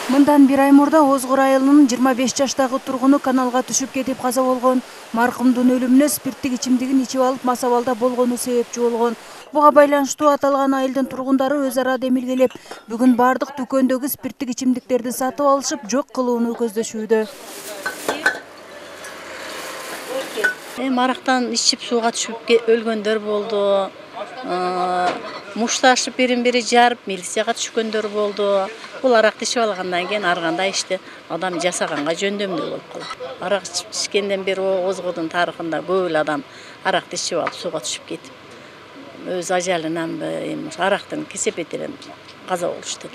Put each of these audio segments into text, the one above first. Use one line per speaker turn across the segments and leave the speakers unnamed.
Мындан бир ай мурда Озгур айылынын 25 жаштагы тургуну каналга түшүп кетип каза болгон. Маркумдун өлүмүнө спирттик ичимдигин ичип алып масабалда болгону себепчи болгон. Буга байланыштуу аталган айылдын тургундары өз ара демилгелеп, бүгүн бардык дүкөндөгү спирттик ичимдиктерди сатып алышып, жок кылууну көздөшүүдө.
Арактан ичип сууга түшүп өлгөндөр болду. Мушташып бири жарып милицияга түшкөндөр болду. Бул аракты ичип алгандан кийин ар кандай ишти адам жасаганга жөндөмдүү болуп калды. Арак ичкенден бери Озгурдун тарыхында көп эле адам аракты ичип алып сууга түшүп кетип, өз ажалынан арактын кесепетинен каза болушту.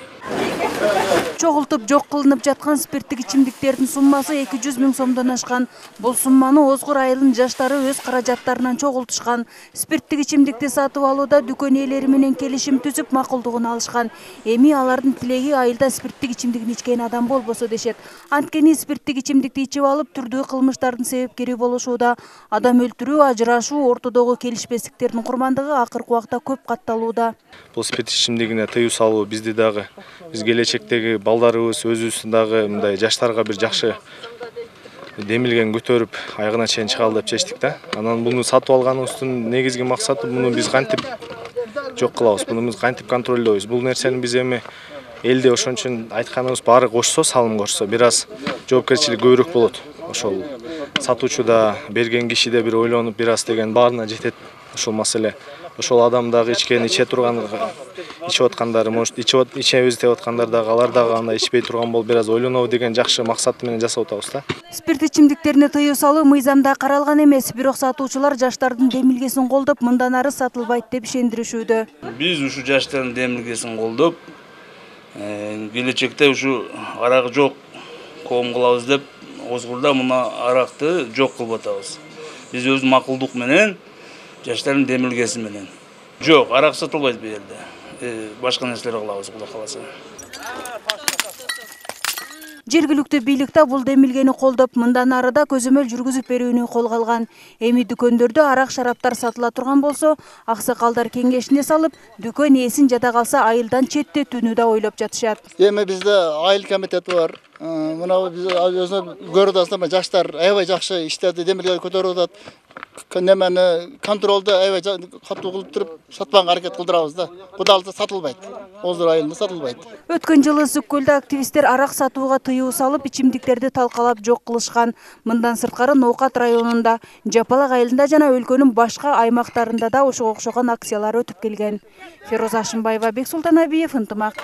Чогултуп жок кылынып жаткан спирттик ичимдиктердин суммасы 200 000 сомдон ашкан. Бул сумманы Озгур айылынын жаштары өз каражаттарынан чогултушкан. Спирттик ичимдикти сатып алууда дүкөн ээлери менен келишим түзүп макулдугун алышкан. Эми алардын тилеги айылда спирттик ичимдигин ичкен адам болбосо дешет. Анткени спирттик ичимдикти ичип алып түрдүү кылмыштардын себепкери болушууда. Адам өлтүрүү, ажырашуу, ортодогу келишпестиктердин курмандыгы акыркы убакта көп катталууда.
Бул спирт ичимдигине тыюу салуу бизди дагы биз келечектеги балдарыбыз өзүбүздүн дагы мындай жаштарга бир жакшы демилген көтөрүп аягына чейин чыгалы деп чечтик да. Анан буну сатып алганыбыздын негизги максаты буну биз кантип жок кылабыз, буну биз кантип контролдойбуз. Бул нерсени биз эми элде ошон үчүн айтканыбыз баары кошсо, салым кошсо, бир аз жоопкерчилик көбүрөөк болот. Ошол сатуучу да, берген киши да бир ойлонуп, бир аз деген баарына жетет ошол маселе. Ошол адам дагы ичкен, иче турган, ичип аткандары, может, ичебиз деп аткандар дагы, алар дагы андай ичпей турган болуп, бир аз ойлонобу деген жакшы максат менен жасап атабыз да.
Спирт ичимдиктерине тыюу салуу мыйзамда каралган эмес, бирок сатуучулар жаштардын демилгесин колдоп, мындан ары сатылбайт деп ишендиришүүдө.
Биз ушу жаштардын демилгесин колдоп, келечекте ушу арак жок коом кылабыз деп Озгурда мына аракты жок кылып атабыз. Биз өз макулдук менен жаштардын демилгеси менен. Жок, арак сатылбайт бу жерде. Башка нерселер кылабыз, Кудай кааласа.
Жергиликтүү бийлик да бул демилгени колдоп, мындан ары да көзөмөл жүргүзүп берүүнү колго алган. Эми дүкөндөрдө арак шараптар сатыла турган болсо, аксакалдар кеңешине салып, дүкөн ээсин жада калса айылдан четтетүүнү да ойлоп жатышат.
Эми бизде айыл комитети бар. Мына биз өзү көрүп атабыз, жаштар аябай жакшы иштерди демилге көтөрүп атат. Немени контролду аябай катуу кылып туруп сатпаганга аракет кылдырабыз да. Кудай кааласа сатылбайт. Озгур айылында сатылбайт.
Өткөн жылы Сүккөлдө активисттер арак сатууга тыюу салып, ичимдиктерди талкалап жок кылышкан. Мындан сырткары Ноокат районунда, Жапалак айылында жана өлкөнүн башка аймактарында да ошого окшогон акциялар өтүп келген. Фероза Ашымбаева, Бексултан Абиев, Ынтымак.